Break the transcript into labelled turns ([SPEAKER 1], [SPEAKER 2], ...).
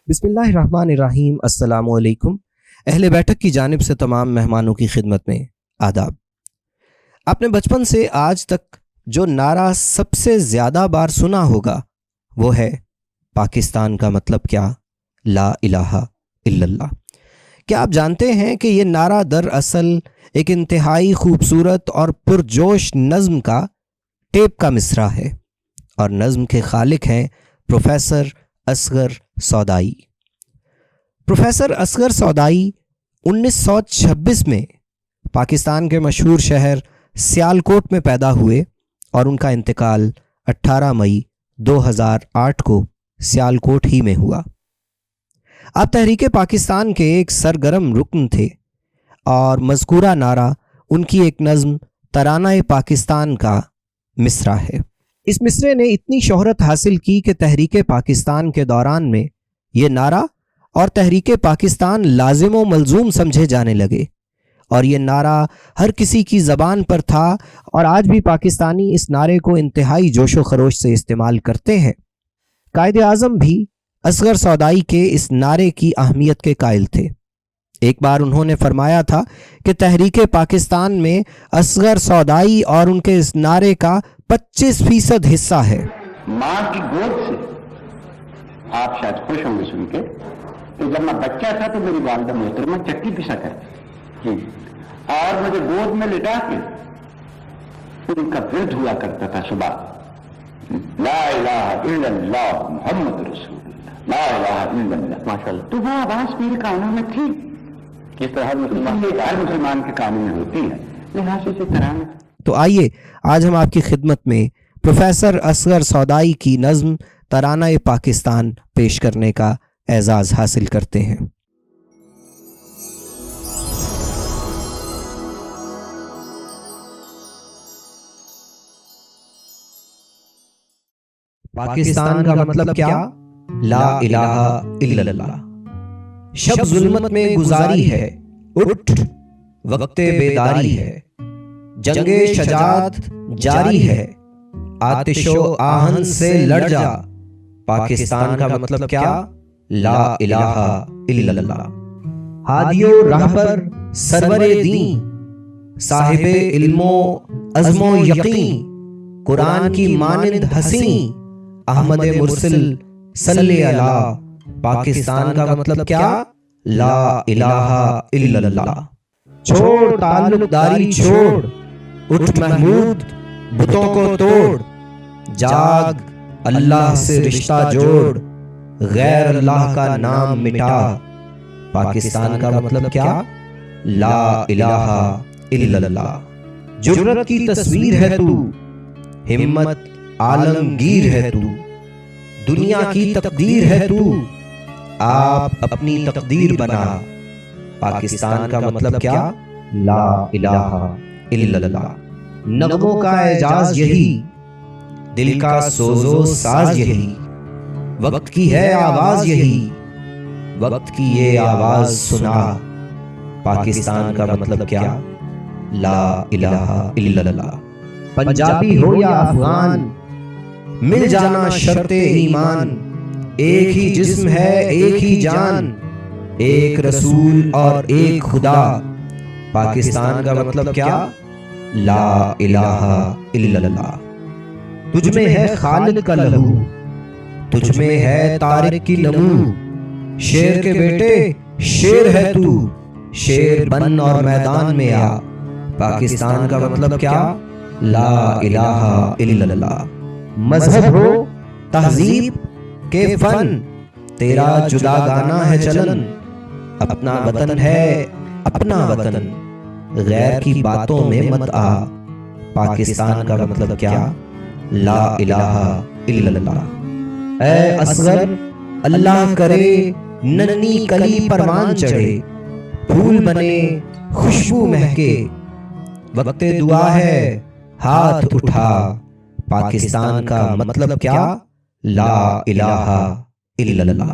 [SPEAKER 1] बिस्मिल्लाहिर्रहमानिर्रहीम। अस्सलाम वालेकुम। अहले बैठक की जानिब से तमाम मेहमानों की खिदमत में आदाब। आपने बचपन से आज तक जो नारा सबसे ज़्यादा बार सुना होगा वो है पाकिस्तान का मतलब क्या, ला इलाहा इल्लल्लाह। क्या आप जानते हैं कि ये नारा दरअसल एक इंतहाई खूबसूरत और पुरजोश नज़्म का टेप का मिसरा है और नज़्म के खालिक हैं प्रोफेसर असगर सौदाई। प्रोफेसर असगर सौदाई 1926 में पाकिस्तान के मशहूर शहर सियालकोट में पैदा हुए और उनका इंतकाल 18 मई 2008 को सियालकोट ही में हुआ। आप तहरीक पाकिस्तान के एक सरगर्म रुकन थे और मज़कूरा नारा उनकी एक नज़्म तराना पाकिस्तान का मिसरा है। इस मिसरे ने इतनी शोहरत हासिल की कि तहरीक पाकिस्तान के दौरान में ये नारा और तहरीक पाकिस्तान लाजिम व मलजूम समझे जाने लगे और ये नारा हर किसी की ज़बान पर था और आज भी पाकिस्तानी इस नारे को इंतहाई जोशो खरोश से इस्तेमाल करते हैं। कायद आज़म भी असगर सौदाई के इस नारे की अहमियत के कायल थे। एक बार उन्होंने फरमाया था कि तहरीक पाकिस्तान में असगर सौदाई और उनके इस नारे का 25% हिस्सा है।
[SPEAKER 2] माँ की गोद से आप शायद खुश होंगे सुन के कि जब मैं बच्चा था तो मेरी वालिदा मोहतरमा चक्की पिसा करती और मुझे गोद में लिटा के उनका विरद हुआ करता था सुबह, ला इलाहा इल्लल्लाह मुहम्मद रसूलुल्लाह, ला इलाहा इल्लल्लाह। माशाअल्लाह, तो वो आवाज मेरे कानों में थी। इस तरह हर मुसलमान के कानों में होती है, लिहाजा से तराना।
[SPEAKER 1] तो आइए आज हम आपकी खिदमत में प्रोफेसर असगर सौदाई की नज़्म तराना पाकिस्तान पेश करने का एजाज़ हासिल करते हैं। पाकिस्तान का मतलब क्या, ला इलाहा इल्लल्लाह। शब जुल्मत में गुजारी है, उठ वक्ते बेदारी है, जंगे शजात जारी है, आतिशो आहन से लड़ जा। पाकिस्तान का मतलब क्या, ला इलाहा इल्लल्लाह। हादियो रहबर सरवरे दीन, साहिबे इल्मो अज़्मो यकीन, कुरान की मानिंद हसी, अहमद मुरसिल सल्ले अला। पाकिस्तान का मतलब क्या, ला इलाहा इल्लल्लाह। छोड़ ताल्लुकदारी छोड़, उठ महमूद बुतों को तोड़, जाग अल्लाह से रिश्ता जोड़, गैर अल्लाह का नाम मिटा। पाकिस्तान का मतलब क्या, ला इलाहा इल्लल्लाह। जुर्रत की तस्वीर है तू, हिम्मत आलमगीर है तू, दुनिया की तकदीर है तू, आप अपनी तकदीर बना। पाकिस्तान का मतलब क्या, ला इलाहा इल्लल्लाह। नगमों का एजाज यही, दिल का सोजो साज यही, वक्त की है आवाज यही, वक्त की ये आवाज सुना। पाकिस्तान का मतलब क्या, ला इलाहा इल्लल्लाह। पंजाबी हो या अफगान, मिल जाना शर्ते ईमान, एक ही जिस्म है एक ही जान, एक रसूल और एक खुदा। पाकिस्तान का मतलब क्या, ला इलाहा इल्लल्लाह। तुझ में है खालिद का लहू, तुझ में है तारिक की नमू, शेर के बेटे शेर है तू, शेर बन और मैदान में आ। पाकिस्तान का मतलब क्या, ला इलाहा इल्लल्लाह। मजहब हो तहजीब के फन, तेरा जुदा गाना है चलन, अपना वतन है अपना वतन, गैर की बातों में मत आ। पाकिस्तान का मतलब क्या, ला इलाहा इल्लल्लाह। ऐ असगर अल्लाह करे नन्ही कली परवान चढ़े, फूल बने खुशबू महके, वक्ते दुआ है हाथ उठा। पाकिस्तान का मतलब क्या, ला इलाहा इल्लल्लाह।